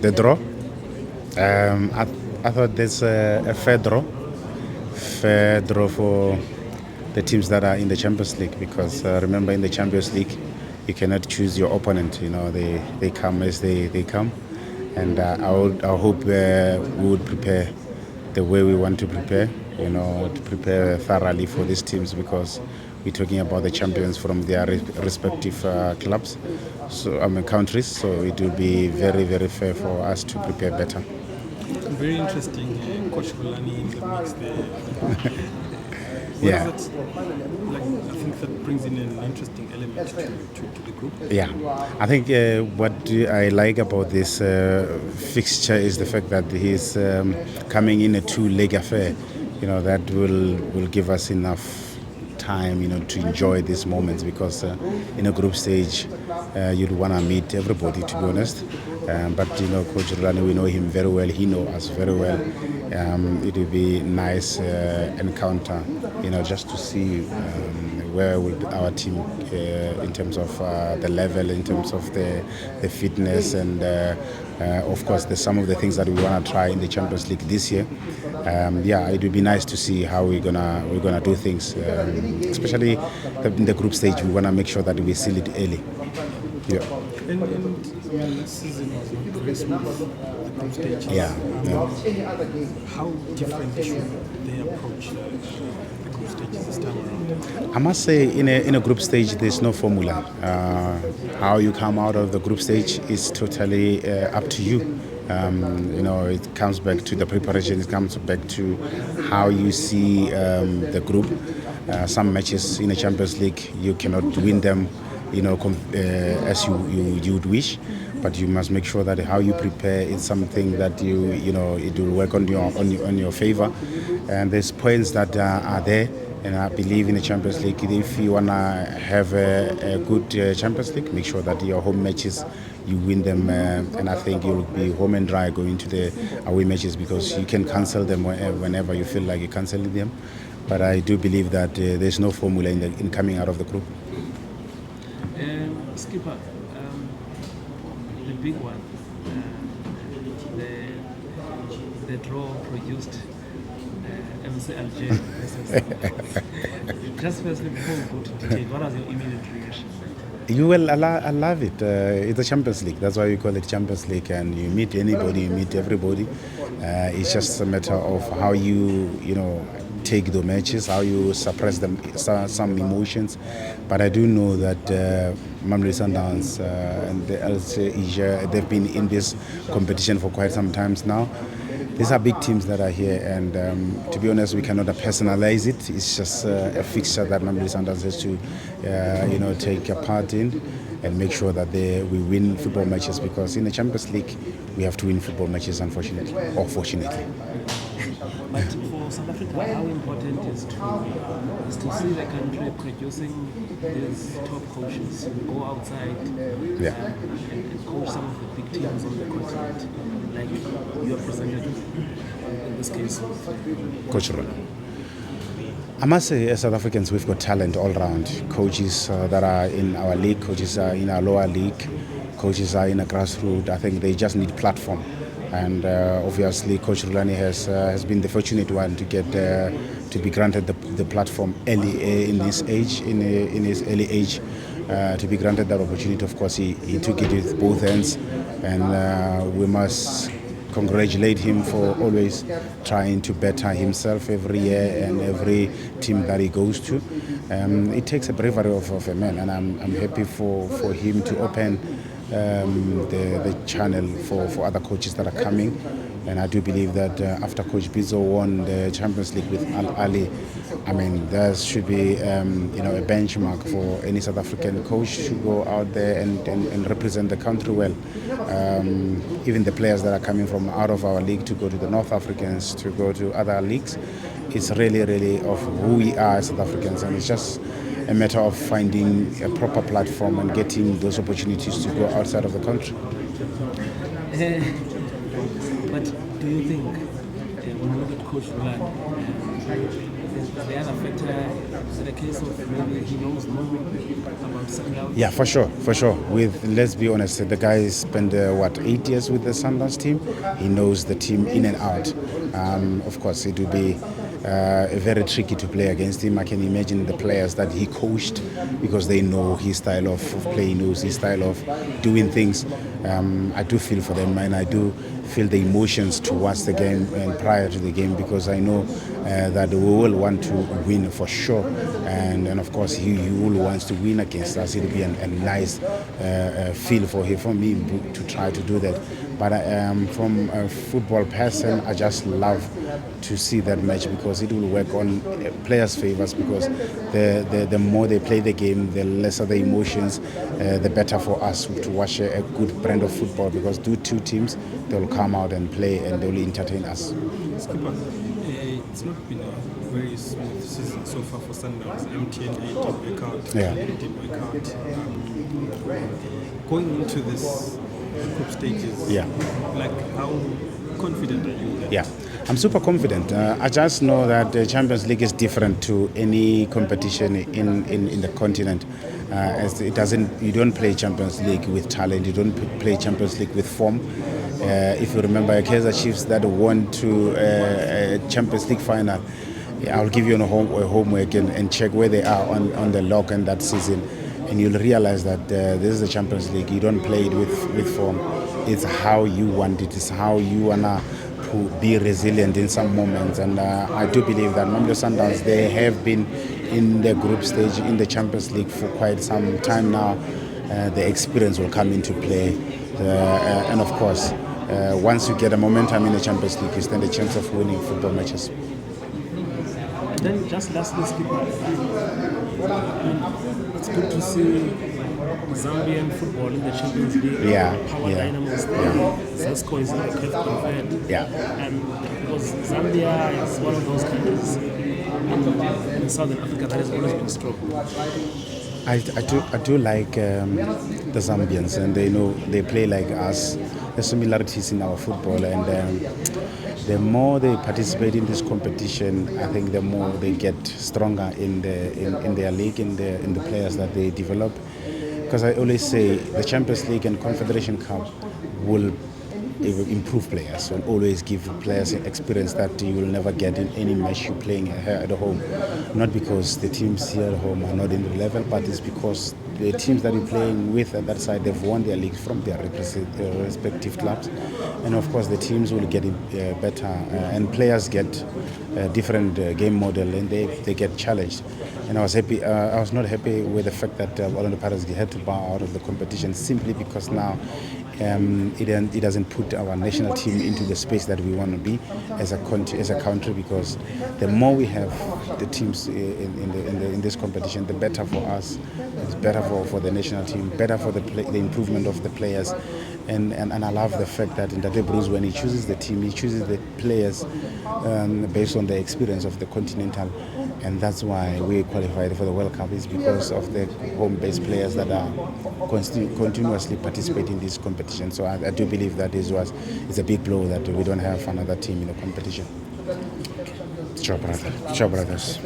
The draw? I thought there's a fair draw for the teams that are in the Champions League, because remember, in the Champions League you cannot choose your opponent. They come as they come, and I hope we would prepare the way we want to prepare. To prepare thoroughly for these teams, because we're talking about the champions from their respective clubs, countries. So it will be very, very fair for us to prepare better. Very interesting, Coach Rulani in the mix there. Yeah. I think that brings in an interesting element to the group. Yeah, I think what I like about this fixture is the fact that he's coming in a two-leg affair. That will give us enough time, to enjoy these moments, because in a group stage you'd want to meet everybody, to be honest. But Coach Rulani, we know him very well. He knows us very well. It will be nice encounter, just to see where will our team in terms of the level, in terms of the fitness, and of course some of the things that we want to try in the Champions League this year. It would be nice to see how we're gonna do things, especially in the group stage. We want to make sure that we seal it early. Yeah. And this season was not very smooth, the group stage. Yeah. How different should they approach the group stages this time around? I must say, in a group stage, there's no formula. How you come out of the group stage is totally up to you. It comes back to the preparation. It comes back to how you see the group. Some matches in the Champions League, you cannot win them, as you would wish. But you must make sure that how you prepare is something that it will work on your favor. And there's points that are there. And I believe in the Champions League, if you want to have a good Champions League, make sure that your home matches, you win them. And I think you'll be home and dry going to the away matches, because you can cancel them whenever you feel like you're cancelling them. But I do believe that there's no formula in coming out of the group. Skipper, the big one, the draw produced MC Alger. Just firstly, before we go to detail, what was your immediate reaction? I love it. It's a Champions League. That's why we call it Champions League. And you meet anybody, you meet everybody. It's just a matter of how you take the matches, how you suppress them, some emotions. But I do know that Mamelodi Sundowns and the LC, they've been in this competition for quite some time now. These are big teams that are here, and to be honest, we cannot personalize it. It's just a fixture that Mamelodi Sundowns has to, take a part in and make sure that we win football matches, because in the Champions League, we have to win football matches, unfortunately, or fortunately. But for South Africa, how important is to see the country producing these top coaches who go outside and coach some of the big teams on the continent, like you are presented in this case with Coach Rulani. I must say, as South Africans, we've got talent all around. Coaches that are in our league, coaches are in our lower league, coaches are in a grassroots. I think they just need platform. And obviously, Coach Rulani has been the fortunate one to get to be granted the platform early in his early age, to be granted that opportunity. Of course, he took it with both hands, and we must congratulate him for always trying to better himself every year and every team that he goes to. It takes a bravery of a man, and I'm happy for him to open the channel for other coaches that are coming. And I do believe that after Coach Bizo won the Champions League with Al Ali, there should be a benchmark for any South African coach to go out there and represent the country well. Even the players that are coming from out of our league to go to the North Africans, to go to other leagues, it's really, really of who we are as South Africans, and it's just a matter of finding a proper platform and getting those opportunities to go outside of the country. But do you think, when you look at Coach Rulani, is the other factor? Is it a case of maybe he knows more about Sundowns? Yeah, for sure. Let's be honest, the guy spent 8 years with the Sundowns team. He knows the team in and out. Of course, it will be very tricky to play against him. I can imagine the players that he coached, because they know his style of play, he knows his style of doing things. I do feel for them, and I do feel the emotions towards the game and prior to the game, because I know that we will want to win for sure, and of course he will wants to win against us. It'll be a nice feel for me to try to do that. But from a football person, I just love to see that match, because it will work on players' favors, because the more they play the game, the lesser the emotions, the better for us to watch a good brand of football, because two teams, they'll come out and play and they'll entertain us. Skipper, it's not been a very smooth season so far for Sundowns. MTN did work out. Yeah. Did work out. Going into this group stages, Yeah. like how confident are you? Yeah, I'm super confident. I just know that the Champions League is different to any competition in the continent. As it doesn't, you don't play Champions League with talent. You don't play Champions League with form. If you remember, Kaizer Chiefs that won to a Champions League final, I'll give you a homework and check where they are on the log in that season, and you'll realize that this is the Champions League. You don't play it with form. It's how you want it. It's how you wanna be resilient in some moments, and I do believe that Mamelodi Sundowns, they have been in the group stage in the Champions League for quite some time now. The experience will come into play, and of course, once you get a momentum in the Champions League, you stand a chance of winning football matches. Then just lastly, Skipper, it's good to see Zambian football in the Champions League. Yeah, Power yeah, Dynamos, Zesco is like CAF confirmed. Yeah. And because Zambia is one of those countries in Southern Africa that has always been strong. I do like the Zambians, and they know they play like us. There's similarities in our football, and the more they participate in this competition, I think the more they get stronger in their league, in the players that they develop. Because I always say the Champions League and Confederation Cup will improve players, will always give players an experience that you will never get in any match you're playing here at home. Not because the teams here at home are not in the level, but it's because the teams that you're playing with at that side, they've won their leagues from their respective clubs. And of course the teams will get better, and players get a different game model, and they get challenged. And I was happy. I was not happy with the fact that Orlando Pirates had to bow out of the competition, simply because now it doesn't put our national team into the space that we want to be as a country. Because the more we have the teams in this competition, the better for us. It's better for the national team, better for the improvement of the players. And I love the fact that in Dade Bruce, when he chooses the team, he chooses the players based on the experience of the Continental. And that's why we qualified for the World Cup, is because of the home-based players that are continuously participating in this competition. So I do believe that it's a big blow that we don't have another team in the competition. Sure, brother. Sure, brothers.